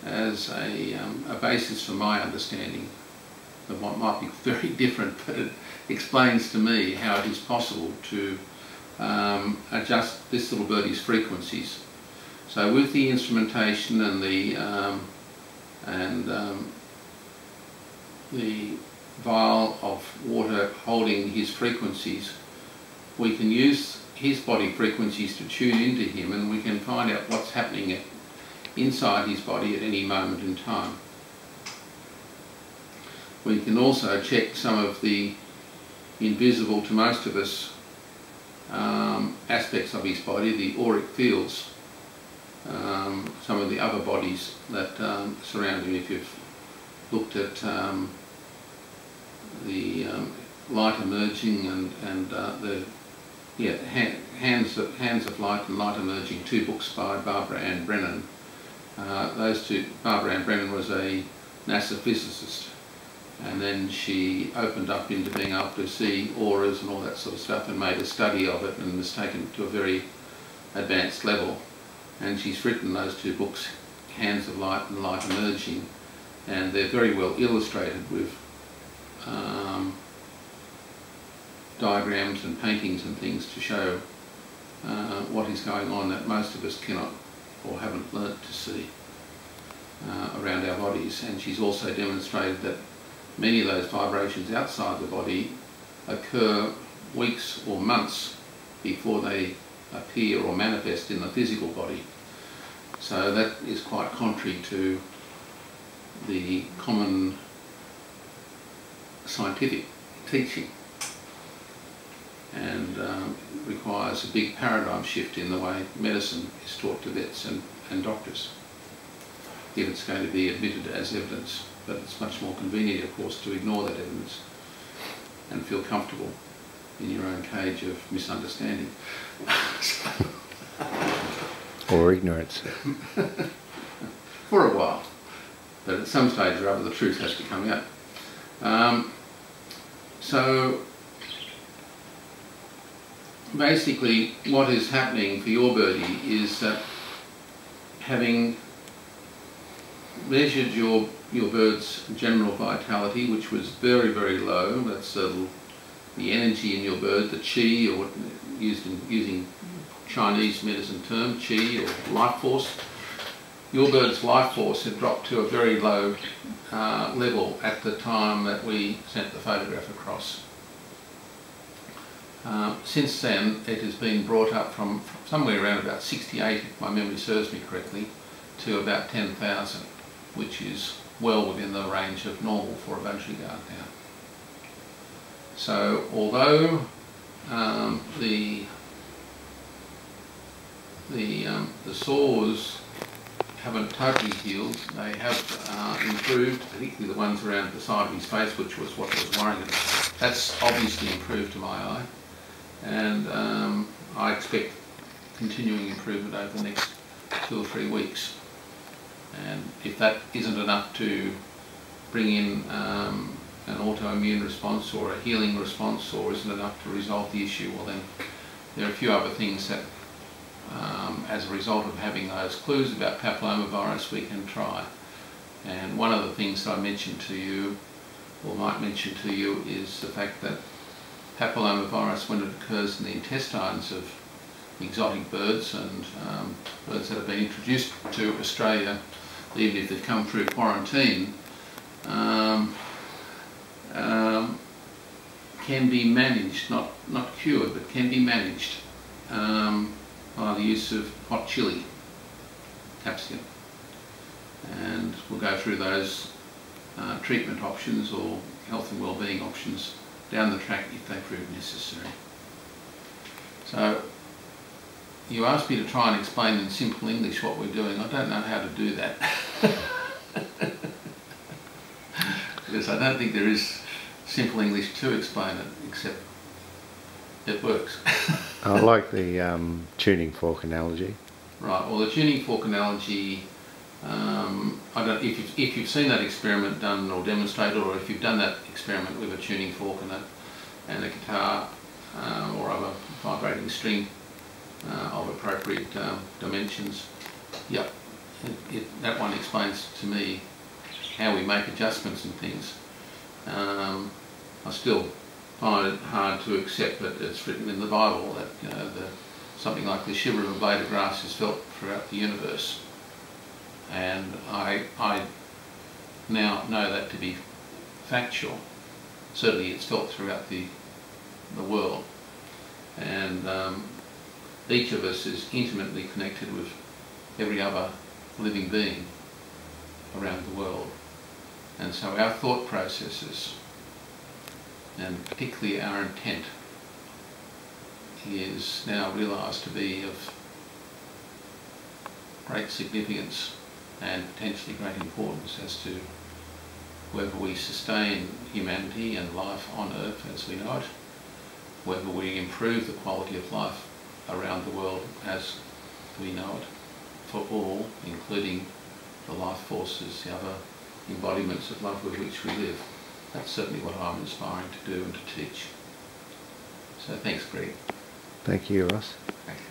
as a basis for my understanding of what might be very different, but it explains to me how it is possible to adjust this little birdie's frequencies. So with the instrumentation and the vial of water holding his frequencies, we can use his body frequencies to tune into him, and we can find out what's happening inside his body at any moment in time. We can also check some of the invisible to most of us aspects of his body, the auric fields, some of the other bodies that surround him. If you've looked at the light emerging and the Hands of Light and Light Emerging, two books by Barbara Ann Brennan. Those two, Barbara Ann Brennan was a NASA physicist, and then she opened up into being able to see auras and all that sort of stuff, and made a study of it, and was taken to a very advanced level. And she's written those two books, Hands of Light and Light Emerging, and they're very well illustrated with diagrams and paintings and things to show what is going on that most of us cannot or haven't learnt to see around our bodies. And she's also demonstrated that many of those vibrations outside the body occur weeks or months before they appear or manifest in the physical body. So that is quite contrary to the common scientific teaching, and requires a big paradigm shift in the way medicine is taught to vets and doctors, if it's going to be admitted as evidence. But it's much more convenient, of course, to ignore that evidence and feel comfortable in your own cage of misunderstanding. Or ignorance. For a while. But at some stage or other the truth has to come out. So basically what is happening for your birdie is that, having measured your bird's general vitality, which was very, very low, that's the energy in your bird, the chi, or using Chinese medicine term, chi or life force. Your bird's life force had dropped to a very low level at the time that we sent the photograph across. Since then, it has been brought up from somewhere around about 68, if my memory serves me correctly, to about 10,000, which is well within the range of normal for a budgie guard now. So although the sores haven't totally healed, they have improved, particularly the ones around the side of his face, which was what was worrying him. That's obviously improved to my eye, and I expect continuing improvement over the next 2 or 3 weeks. And if that isn't enough to bring in an autoimmune response or a healing response, or isn't enough to resolve the issue, well then there are a few other things that as a result of having those clues about papillomavirus we can try. And one of the things that I mentioned to you, or might mention to you, is the fact that papillomavirus, when it occurs in the intestines of exotic birds and birds that have been introduced to Australia, even if they've come through quarantine, can be managed, not cured, but can be managed by the use of hot chili capsicum. And we'll go through those treatment options or health and wellbeing options down the track if they prove necessary. So you asked me to try and explain in simple English what we're doing. I don't know how to do that. Because I don't think there is simple English to explain it, except it works. I like the tuning fork analogy. Right, well the tuning fork analogy, I don't, if you've seen that experiment done or demonstrated, or if you've done that experiment with a tuning fork and a guitar or other vibrating string of appropriate dimensions, yep, that one explains to me how we make adjustments and things. I still find it hard to accept that it's written in the Bible that, you know, something like the shiver of a blade of grass is felt throughout the universe. And I now know that to be factual. Certainly it's felt throughout the world. And each of us is intimately connected with every other living being around the world. And so our thought processes, and particularly our intent, is now realised to be of great significance and potentially great importance as to whether we sustain humanity and life on Earth as we know it, whether we improve the quality of life around the world as we know it, for all, including the life forces, the other embodiments of love with which we live. That's certainly what I'm aspiring to do and to teach. So thanks, Greg. Thank you, Ross. Thank you.